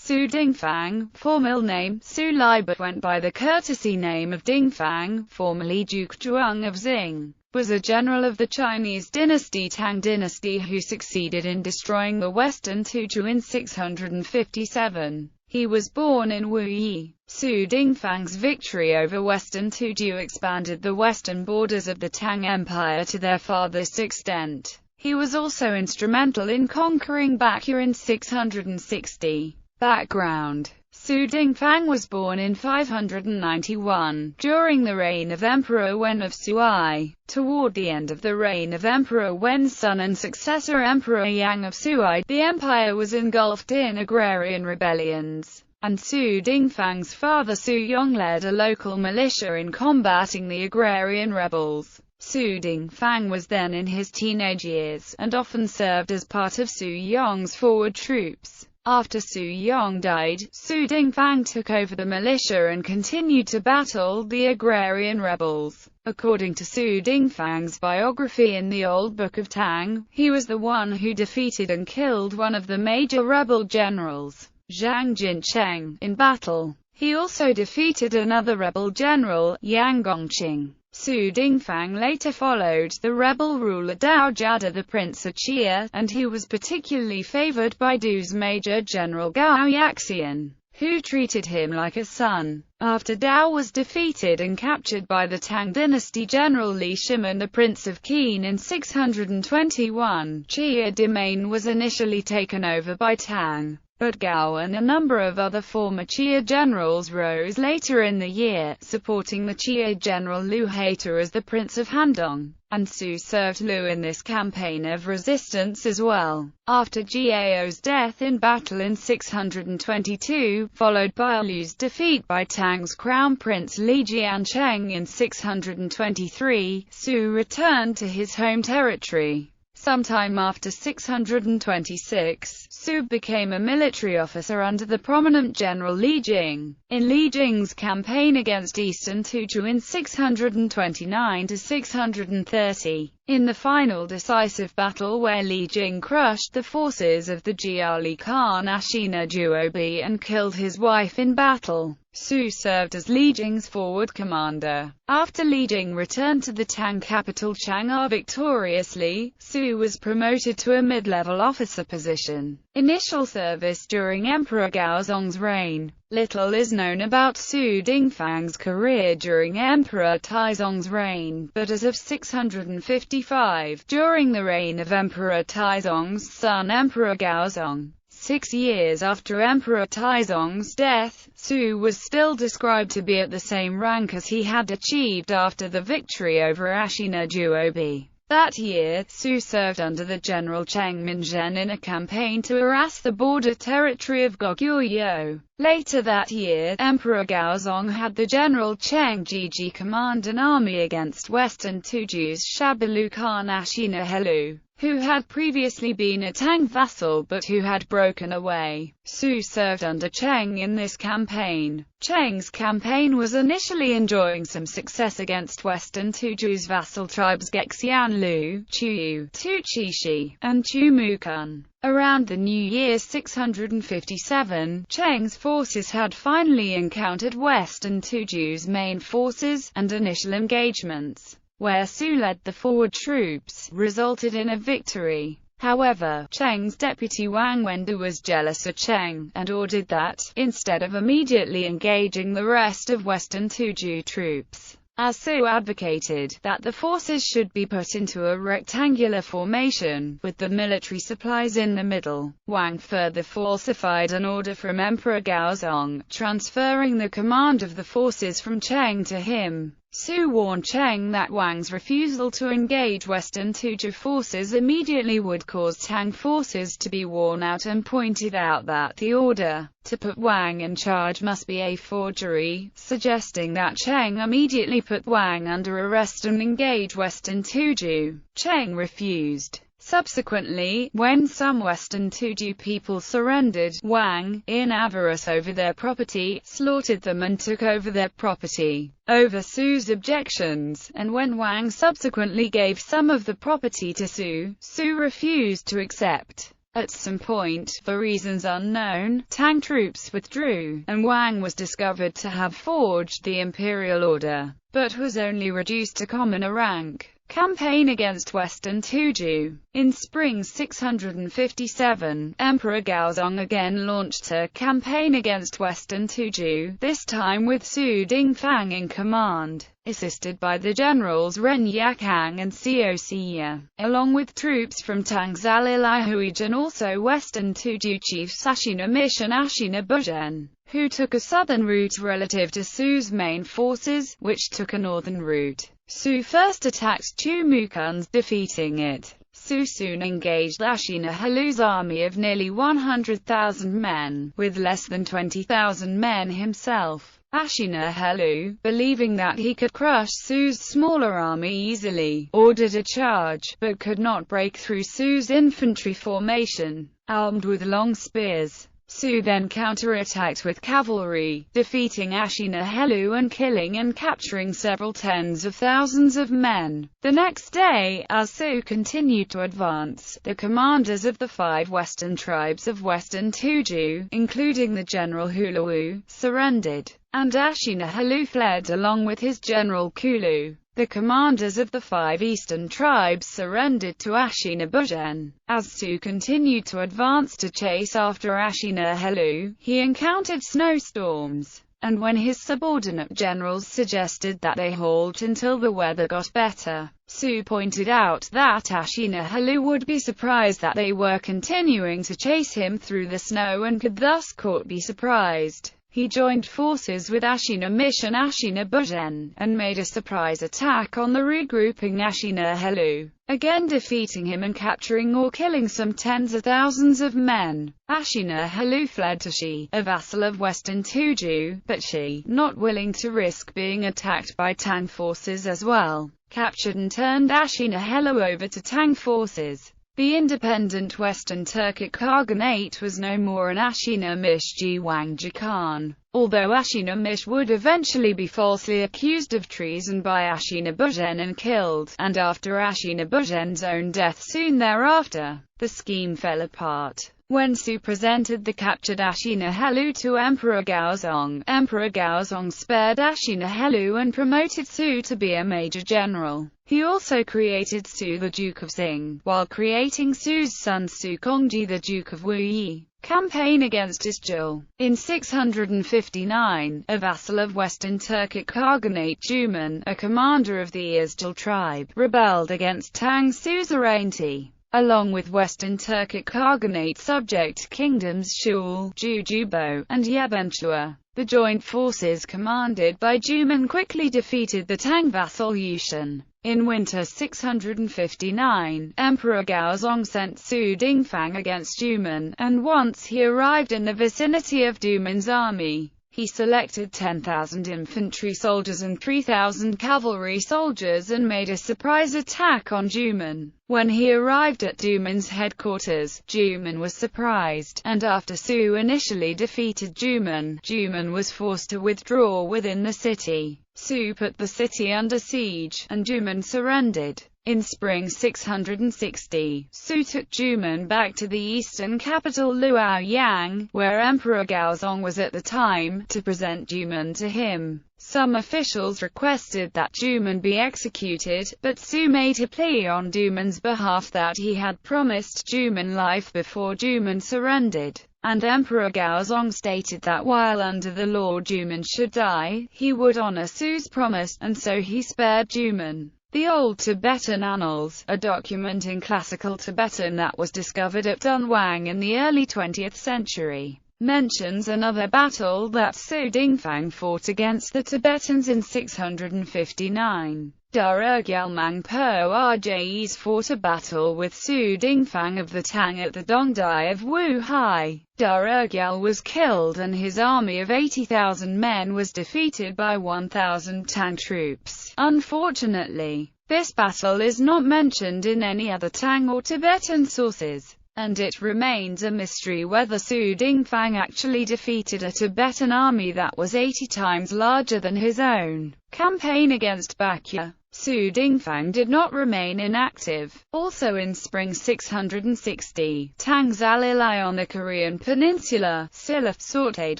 Su Dingfang, formal name, Su Lai but went by the courtesy name of Dingfang, formerly Duke Zhuang of Xing, was a general of the Chinese dynasty Tang dynasty who succeeded in destroying the Western Toujou in 657. He was born in Wuyi. Su Dingfang's victory over Western Toujou expanded the western borders of the Tang Empire to their farthest extent. He was also instrumental in conquering Baku in 660. Background: Su Dingfang was born in 591, during the reign of Emperor Wen of Suai. Toward the end of the reign of Emperor Wen's son and successor Emperor Yang of Suai, the empire was engulfed in agrarian rebellions, and Su Dingfang's father Su Yong led a local militia in combating the agrarian rebels. Su Dingfang was then in his teenage years, and often served as part of Su Yong's forward troops. After Su Yong died, Su Dingfang took over the militia and continued to battle the agrarian rebels. According to Su Dingfang's biography in the Old Book of Tang, he was the one who defeated and killed one of the major rebel generals, Zhang Jincheng, in battle. He also defeated another rebel general, Yang Gongqing. Su Dingfang later followed the rebel ruler Dao Jada the Prince of Chia, and he was particularly favored by Du's Major General Gao Yaxian, who treated him like a son. After Dao was defeated and captured by the Tang dynasty General Li Shimen the Prince of Qin in 621, Chia domain was initially taken over by Tang. But Gao and a number of other former Chia generals rose later in the year, supporting the Chia general Lu Haita as the Prince of Handong, and Su served Lu in this campaign of resistance as well. After Gao's death in battle in 622, followed by Lu's defeat by Tang's crown prince Li Jiancheng in 623, Su returned to his home territory. Sometime after 626, Su became a military officer under the prominent general Li Jing. In Li Jing's campaign against Eastern Toujou in 629–630, in the final decisive battle where Li Jing crushed the forces of the Jiali Khan Ashina Juobi and killed his wife in battle, Su served as Li Jing's forward commander. After Li Jing returned to the Tang capital Chang'an victoriously, Su was promoted to a mid-level officer position. Initial service during Emperor Gaozong's reign. Little is known about Su Dingfang's career during Emperor Taizong's reign, but as of 655, during the reign of Emperor Taizong's son Emperor Gaozong, 6 years after Emperor Taizong's death, Su was still described to be at the same rank as he had achieved after the victory over Ashina Juobi. That year, Su served under the general Cheng Minzhen in a campaign to harass the border territory of Goguryeo. Later that year, Emperor Gaozong had the general Cheng Jiji command an army against Western Toujou's Shabalu Khan Ashina Helu, who had previously been a Tang vassal but who had broken away. Su served under Cheng in this campaign. Cheng's campaign was initially enjoying some success against Western Toujou's vassal tribes Gexianlu, Chuyu, Tuchishi, and Chumukun. Around the new year 657, Cheng's forces had finally encountered Western Toujou's main forces, and initial engagements, where Su led the forward troops, resulted in a victory. However, Cheng's deputy Wang Wendu was jealous of Cheng, and ordered that, instead of immediately engaging the rest of Western Toujou troops, as Su advocated, that the forces should be put into a rectangular formation, with the military supplies in the middle. Wang further falsified an order from Emperor Gaozong, transferring the command of the forces from Cheng to him. Su warned Cheng that Wang's refusal to engage Western Toujou forces immediately would cause Tang forces to be worn out, and pointed out that the order to put Wang in charge must be a forgery, suggesting that Cheng immediately put Wang under arrest and engage Western Toujou. Cheng refused. Subsequently, when some Western Toujou people surrendered, Wang, in avarice over their property, slaughtered them and took over their property. Over Su's objections, and when Wang subsequently gave some of the property to Su, Su refused to accept. At some point, for reasons unknown, Tang troops withdrew, and Wang was discovered to have forged the imperial order, but was only reduced to commoner rank. Campaign against Western Toujou. In spring 657, Emperor Gaozong again launched a campaign against Western Toujou, this time with Su Dingfang in command, assisted by the generals Ren Yakang and Xiao Xia, along with troops from Tang Zalilaihuij and also Western Toujou chiefs Ashina Mish and Ashina Buzhen, who took a southern route relative to Su's main forces, which took a northern route. Su first attacked Chumukun's, defeating it. Su soon engaged Ashina Helu's army of nearly 100,000 men, with less than 20,000 men himself. Ashina Helu, believing that he could crush Su's smaller army easily, ordered a charge, but could not break through Su's infantry formation, armed with long spears. Su then counterattacked with cavalry, defeating Ashina Helu and killing and capturing several tens of thousands of men. The next day, as Su continued to advance, the commanders of the 5 western tribes of Western Toujou, including the general Hulawu, surrendered, and Ashina Helu fled along with his general Kulu. The commanders of the 5 eastern tribes surrendered to Ashina Buzhen. As Su continued to advance to chase after Ashina Helu, he encountered snowstorms, and when his subordinate generals suggested that they halt until the weather got better, Su pointed out that Ashina Helu would be surprised that they were continuing to chase him through the snow and could thus be surprised. He joined forces with Ashina Mish and Ashina Buzhen, and made a surprise attack on the regrouping Ashina Helu, again defeating him and capturing or killing some tens of thousands of men. Ashina Helu fled to Shi, a vassal of Western Toujou, but Shi, not willing to risk being attacked by Tang forces as well, captured and turned Ashina Helu over to Tang forces. The independent Western Turkic Khaganate was no more an Ashina Mish Jiwangji Khan, although Ashina Mish would eventually be falsely accused of treason by Ashina Buzhen and killed, and after Ashina Buzhen's own death soon thereafter, the scheme fell apart. When Su presented the captured Ashina Helu to Emperor Gaozong spared Ashina Helu and promoted Su to be a major general. He also created Su the Duke of Xing, while creating Su's son Su Kongji the Duke of Wuyi. Campaign against Isjul. In 659, a vassal of Western Turkic Khaganate Juman, a commander of the Isjul tribe, rebelled against Tang suzerainty. Along with Western Turkic Khaganate subject kingdoms Shul, Jujubo, and Yebenchua, the joint forces commanded by Juman quickly defeated the Tang vassal Yushan. In winter 659, Emperor Gaozong sent Su Dingfang against Juman, and once he arrived in the vicinity of Juman's army, he selected 10,000 infantry soldiers and 3,000 cavalry soldiers and made a surprise attack on Juman. When he arrived at Juman's headquarters, Juman was surprised, and after Su initially defeated Juman, Juman was forced to withdraw within the city. Su put the city under siege, and Juman surrendered. In spring 660, Su took Juman back to the eastern capital Luoyang, where Emperor Gaozong was at the time, to present Juman to him. Some officials requested that Juman be executed, but Su made a plea on Juman's behalf that he had promised Juman life before Juman surrendered, and Emperor Gaozong stated that while under the law Juman should die, he would honor Su's promise, and so he spared Juman. The Old Tibetan Annals, a document in classical Tibetan that was discovered at Dunhuang in the early 20th century, mentions another battle that Su Dingfang fought against the Tibetans in 659. Darugyal Mangpo Rjs fought a battle with Su Dingfang of the Tang at the Dongdai of Wuhai. Darugyal was killed and his army of 80,000 men was defeated by 1,000 Tang troops. Unfortunately, this battle is not mentioned in any other Tang or Tibetan sources, and it remains a mystery whether Su Dingfang actually defeated a Tibetan army that was 80 times larger than his own. Campaign against Bakya. Su Dingfang did not remain inactive. Also in spring 660, Tang's ally on the Korean peninsula, Silla, sought aid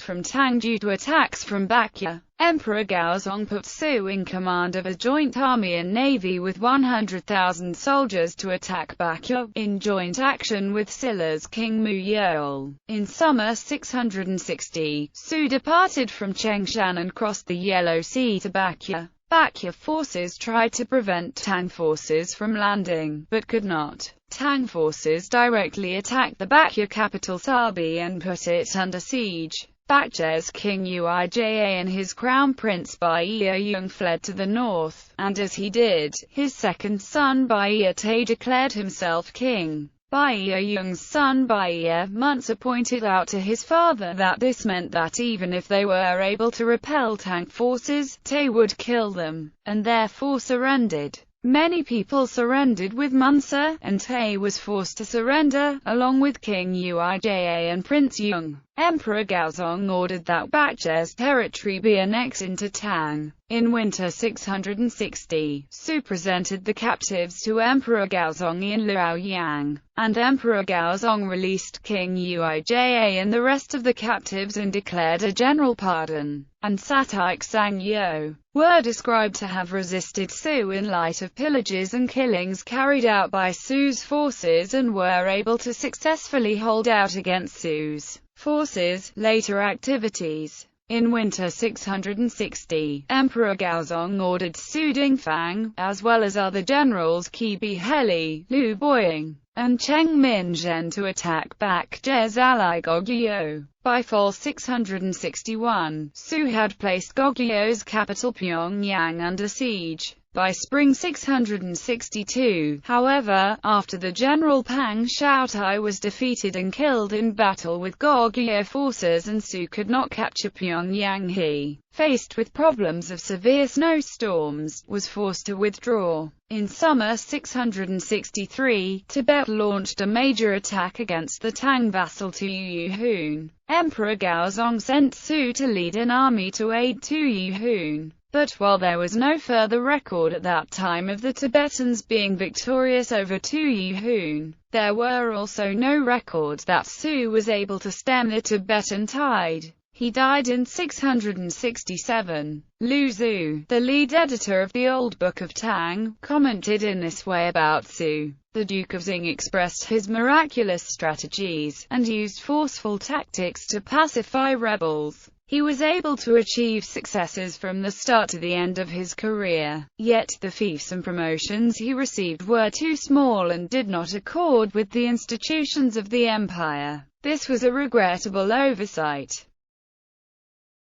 from Tang due to attacks from Baekje. Emperor Gaozong put Su in command of a joint army and navy with 100,000 soldiers to attack Baekje, in joint action with Silla's king Mu Yeol. In summer 660, Su departed from Chengshan and crossed the Yellow Sea to Baekje. Baekje forces tried to prevent Tang forces from landing, but could not. Tang forces directly attacked the Baekje capital Sabi and put it under siege. Baekje's king Uija and his crown prince Baiyang fled to the north, and as he did, his second son Baiyate declared himself king. Baiyang's son Munsa pointed out to his father that this meant that even if they were able to repel Tang forces, Tay would kill them, and therefore surrendered. Many people surrendered with Munsa, and Tay was forced to surrender, along with King Uija and Prince Yung. Emperor Gaozong ordered that Baekje's territory be annexed into Tang. In winter 660, Su presented the captives to Emperor Gaozong in Liaoyang, and Emperor Gaozong released King Uija and the rest of the captives and declared a general pardon. And Satik Sangyo were described to have resisted Su in light of pillages and killings carried out by Su's forces and were able to successfully hold out against Su's forces. Later activities. In winter 660, Emperor Gaozong ordered Su Dingfang, as well as other generals Qi Biheli, Liu Boying, and Cheng Minzhen to attack Baekje's ally Goguryeo. By fall 661, Su had placed Goguryeu's capital Pyongyang under siege. By spring 662, however, after the general Pang Shaotai was defeated and killed in battle with Goguryeo forces and Su could not capture Pyongyang, he, faced with problems of severe snowstorms, was forced to withdraw. In summer 663, Tibet launched a major attack against the Tang vassal Tuyuhun. Emperor Gaozong sent Su to lead an army to aid Tuyuhun. But while there was no further record at that time of the Tibetans being victorious over Tuyuhun, there were also no records that Su was able to stem the Tibetan tide. He died in 667. Lu Xu, the lead editor of the Old Book of Tang, commented in this way about Su. The Duke of Xing expressed his miraculous strategies, and used forceful tactics to pacify rebels. He was able to achieve successes from the start to the end of his career, yet the fiefs and promotions he received were too small and did not accord with the institutions of the empire. This was a regrettable oversight.